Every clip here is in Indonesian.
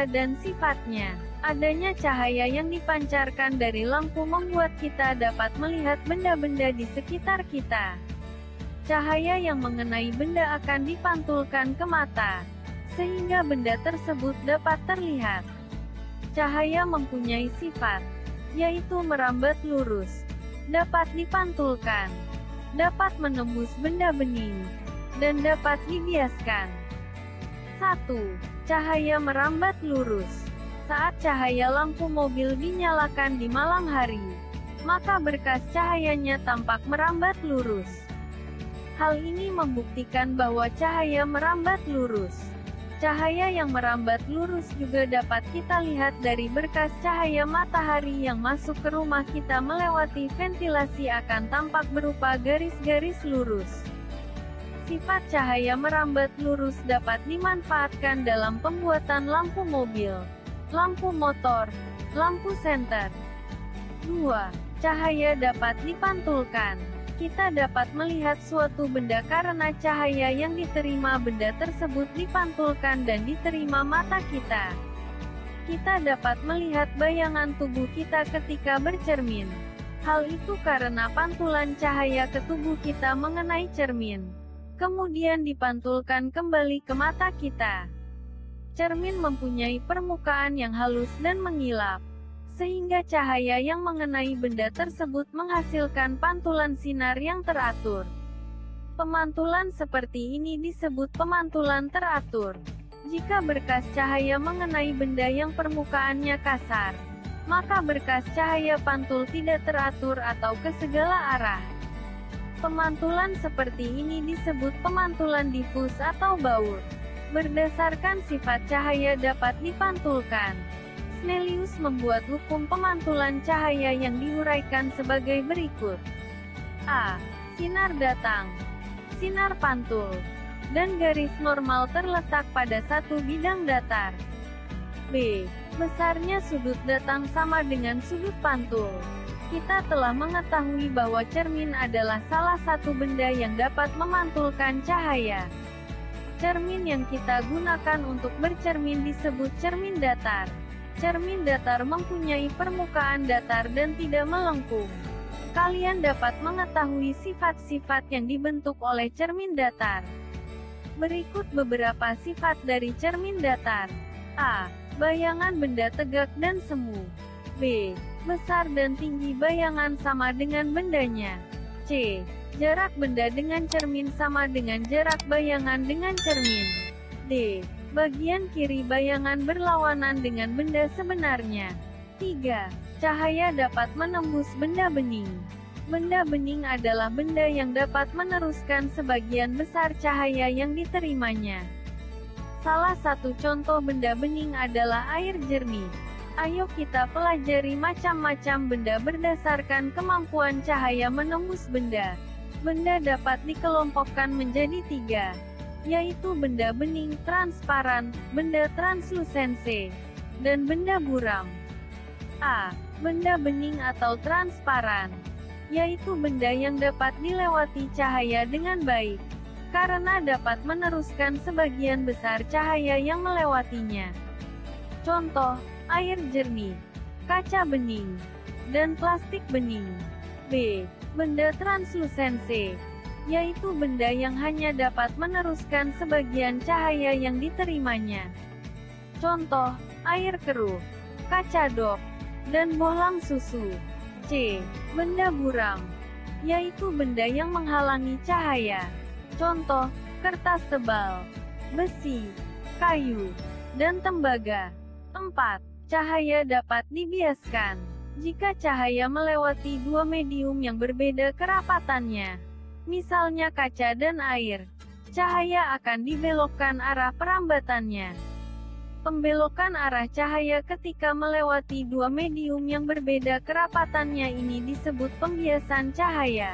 cahaya dan sifatnya. Adanya cahaya yang dipancarkan dari lampu membuat kita dapat melihat benda-benda di sekitar kita. Cahaya yang mengenai benda akan dipantulkan ke mata, sehingga benda tersebut dapat terlihat. Cahaya mempunyai sifat, yaitu merambat lurus, dapat dipantulkan, dapat menembus benda bening, dan dapat dibiaskan. 1. Cahaya merambat lurus. Saat cahaya lampu mobil dinyalakan di malam hari, maka berkas cahayanya tampak merambat lurus. Hal ini membuktikan bahwa cahaya merambat lurus. Cahaya yang merambat lurus juga dapat kita lihat dari berkas cahaya matahari yang masuk ke rumah kita melewati ventilasi akan tampak berupa garis-garis lurus. Sifat cahaya merambat lurus dapat dimanfaatkan dalam pembuatan lampu mobil, lampu motor, lampu senter. 2. Cahaya dapat dipantulkan. Kita dapat melihat suatu benda karena cahaya yang diterima benda tersebut dipantulkan dan diterima mata kita. Kita dapat melihat bayangan tubuh kita ketika bercermin. Hal itu karena pantulan cahaya ke tubuh kita mengenai cermin, kemudian dipantulkan kembali ke mata kita. Cermin mempunyai permukaan yang halus dan mengilap, sehingga cahaya yang mengenai benda tersebut menghasilkan pantulan sinar yang teratur. Pemantulan seperti ini disebut pemantulan teratur. Jika berkas cahaya mengenai benda yang permukaannya kasar, maka berkas cahaya pantul tidak teratur atau ke segala arah. Pemantulan seperti ini disebut pemantulan difus atau baur. Berdasarkan sifat cahaya dapat dipantulkan, Snellius membuat hukum pemantulan cahaya yang diuraikan sebagai berikut. A. Sinar datang, sinar pantul, dan garis normal terletak pada satu bidang datar. B. Besarnya sudut datang sama dengan sudut pantul. Kita telah mengetahui bahwa cermin adalah salah satu benda yang dapat memantulkan cahaya. Cermin yang kita gunakan untuk bercermin disebut cermin datar. Cermin datar mempunyai permukaan datar dan tidak melengkung. Kalian dapat mengetahui sifat-sifat yang dibentuk oleh cermin datar. Berikut beberapa sifat dari cermin datar. A. Bayangan benda tegak dan semu. B. Besar dan tinggi bayangan sama dengan bendanya. C. Jarak benda dengan cermin sama dengan jarak bayangan dengan cermin. D. Bagian kiri bayangan berlawanan dengan benda sebenarnya. 3. Cahaya dapat menembus benda bening. Benda bening adalah benda yang dapat meneruskan sebagian besar cahaya yang diterimanya. Salah satu contoh benda bening adalah air jernih. Ayo kita pelajari macam-macam benda berdasarkan kemampuan cahaya menembus benda. Benda dapat dikelompokkan menjadi 3, yaitu benda bening transparan, benda translusense, dan benda buram. A. Benda bening atau transparan, yaitu benda yang dapat dilewati cahaya dengan baik, karena dapat meneruskan sebagian besar cahaya yang melewatinya. Contoh, air jernih, kaca bening, dan plastik bening. B. Benda translusense, yaitu benda yang hanya dapat meneruskan sebagian cahaya yang diterimanya. Contoh, air keruh, kaca dop, dan bohlam susu. C. Benda buram, yaitu benda yang menghalangi cahaya. Contoh, kertas tebal, besi, kayu, dan tembaga. 4. Cahaya dapat dibiaskan. Jika cahaya melewati dua medium yang berbeda kerapatannya, misalnya kaca dan air, cahaya akan dibelokkan arah perambatannya. Pembelokan arah cahaya ketika melewati dua medium yang berbeda kerapatannya ini disebut pembiasan cahaya.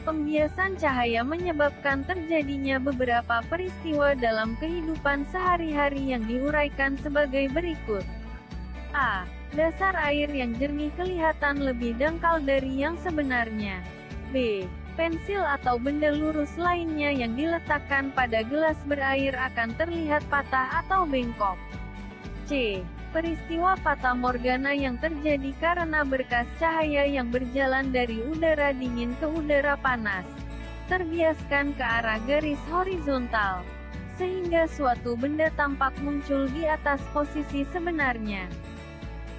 Pembiasan cahaya menyebabkan terjadinya beberapa peristiwa dalam kehidupan sehari-hari yang diuraikan sebagai berikut. A. Dasar air yang jernih kelihatan lebih dangkal dari yang sebenarnya. B. Pensil atau benda lurus lainnya yang diletakkan pada gelas berair akan terlihat patah atau bengkok. C. C. Peristiwa fata morgana yang terjadi karena berkas cahaya yang berjalan dari udara dingin ke udara panas, terbiaskan ke arah garis horizontal, sehingga suatu benda tampak muncul di atas posisi sebenarnya.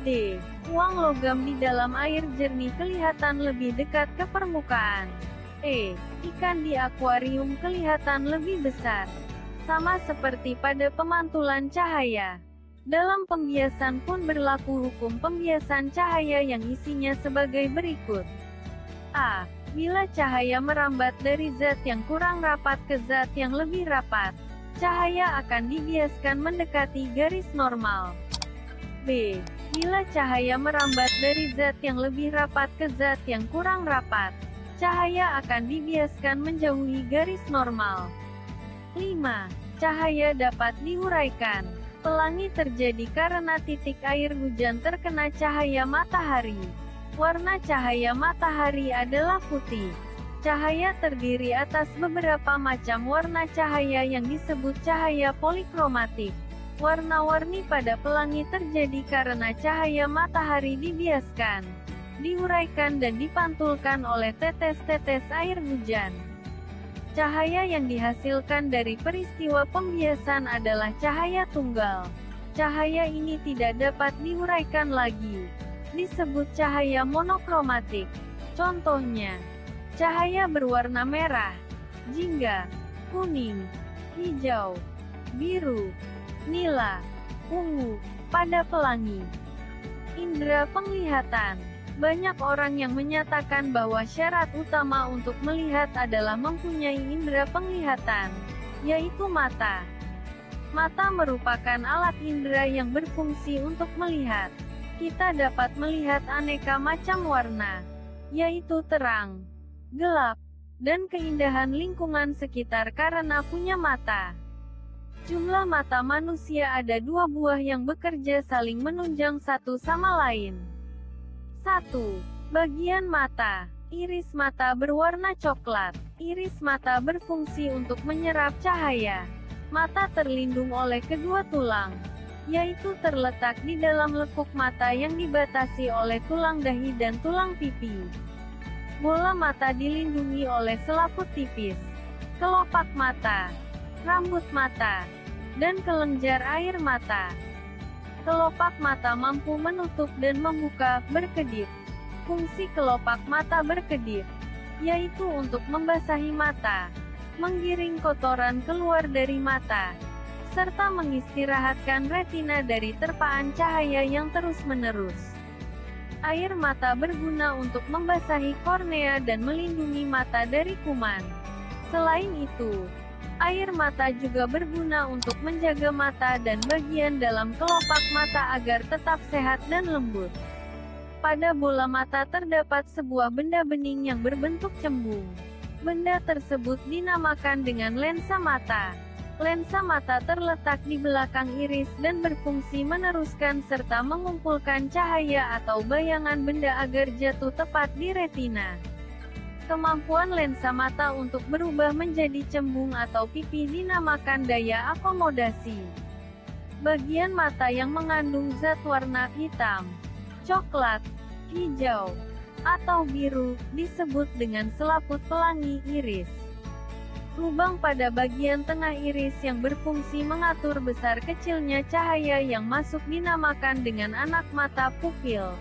D. Uang logam di dalam air jernih kelihatan lebih dekat ke permukaan. E. Ikan di akuarium kelihatan lebih besar. Sama seperti pada pemantulan cahaya. Dalam pembiasan pun berlaku hukum pembiasan cahaya yang isinya sebagai berikut. A. Bila cahaya merambat dari zat yang kurang rapat ke zat yang lebih rapat, cahaya akan dibiaskan mendekati garis normal. B. Bila cahaya merambat dari zat yang lebih rapat ke zat yang kurang rapat, cahaya akan dibiaskan menjauhi garis normal. 5. Cahaya dapat diuraikan. Pelangi terjadi karena titik air hujan terkena cahaya matahari. Warna cahaya matahari adalah putih. Cahaya terdiri atas beberapa macam warna cahaya yang disebut cahaya polikromatik. Warna-warni pada pelangi terjadi karena cahaya matahari dibiaskan, diuraikan dan dipantulkan oleh tetes-tetes air hujan. Cahaya yang dihasilkan dari peristiwa pembiasan adalah cahaya tunggal. Cahaya ini tidak dapat diuraikan lagi. Disebut cahaya monokromatik. Contohnya, cahaya berwarna merah, jingga, kuning, hijau, biru, nila, ungu, pada pelangi. Indra penglihatan. Banyak orang yang menyatakan bahwa syarat utama untuk melihat adalah mempunyai indera penglihatan, yaitu mata. Mata merupakan alat indera yang berfungsi untuk melihat. Kita dapat melihat aneka macam warna, yaitu terang, gelap, dan keindahan lingkungan sekitar karena punya mata. Jumlah mata manusia ada 2 buah yang bekerja saling menunjang satu sama lain. 1. Bagian mata. Iris mata berwarna coklat. Iris mata berfungsi untuk menyerap cahaya. Mata terlindung oleh kedua tulang, yaitu terletak di dalam lekuk mata yang dibatasi oleh tulang dahi dan tulang pipi. Bola mata dilindungi oleh selaput tipis, kelopak mata, rambut mata, dan kelenjar air mata. Kelopak mata mampu menutup dan membuka, berkedip. Fungsi kelopak mata berkedip, yaitu untuk membasahi mata, menggiring kotoran keluar dari mata, serta mengistirahatkan retina dari terpaan cahaya yang terus-menerus. Air mata berguna untuk membasahi kornea dan melindungi mata dari kuman. Selain itu, air mata juga berguna untuk menjaga mata dan bagian dalam kelopak mata agar tetap sehat dan lembut. Pada bola mata terdapat sebuah benda bening yang berbentuk cembung. Benda tersebut dinamakan dengan lensa mata. Lensa mata terletak di belakang iris dan berfungsi meneruskan serta mengumpulkan cahaya atau bayangan benda agar jatuh tepat di retina. Kemampuan lensa mata untuk berubah menjadi cembung atau pipih dinamakan daya akomodasi. Bagian mata yang mengandung zat warna hitam, coklat, hijau, atau biru, disebut dengan selaput pelangi iris. Lubang pada bagian tengah iris yang berfungsi mengatur besar kecilnya cahaya yang masuk dinamakan dengan anak mata pupil.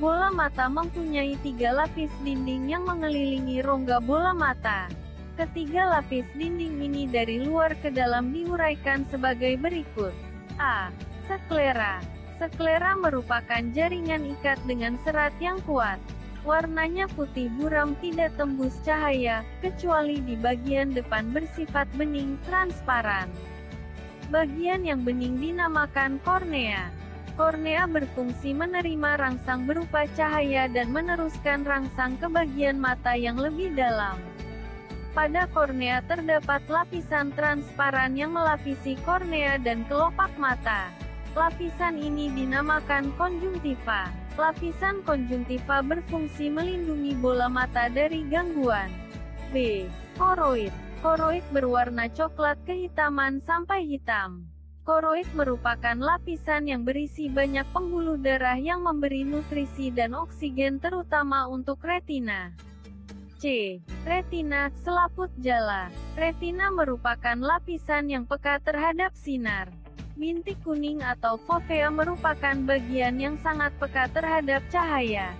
Bola mata mempunyai 3 lapis dinding yang mengelilingi rongga bola mata. Ketiga lapis dinding ini dari luar ke dalam diuraikan sebagai berikut. A. Sklera. Sklera merupakan jaringan ikat dengan serat yang kuat. Warnanya putih buram, tidak tembus cahaya, kecuali di bagian depan bersifat bening, transparan. Bagian yang bening dinamakan kornea. Kornea berfungsi menerima rangsang berupa cahaya dan meneruskan rangsang ke bagian mata yang lebih dalam. Pada kornea terdapat lapisan transparan yang melapisi kornea dan kelopak mata. Lapisan ini dinamakan konjungtiva. Lapisan konjungtiva berfungsi melindungi bola mata dari gangguan. B. Koroid. Koroid berwarna coklat kehitaman sampai hitam. Koroid merupakan lapisan yang berisi banyak pembuluh darah yang memberi nutrisi dan oksigen terutama untuk retina. C. Retina, selaput jala. Retina merupakan lapisan yang peka terhadap sinar. Bintik kuning atau fovea merupakan bagian yang sangat peka terhadap cahaya.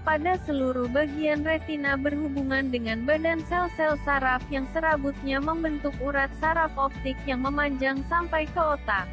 Pada seluruh bagian retina berhubungan dengan badan sel-sel saraf yang serabutnya membentuk urat saraf optik yang memanjang sampai ke otak.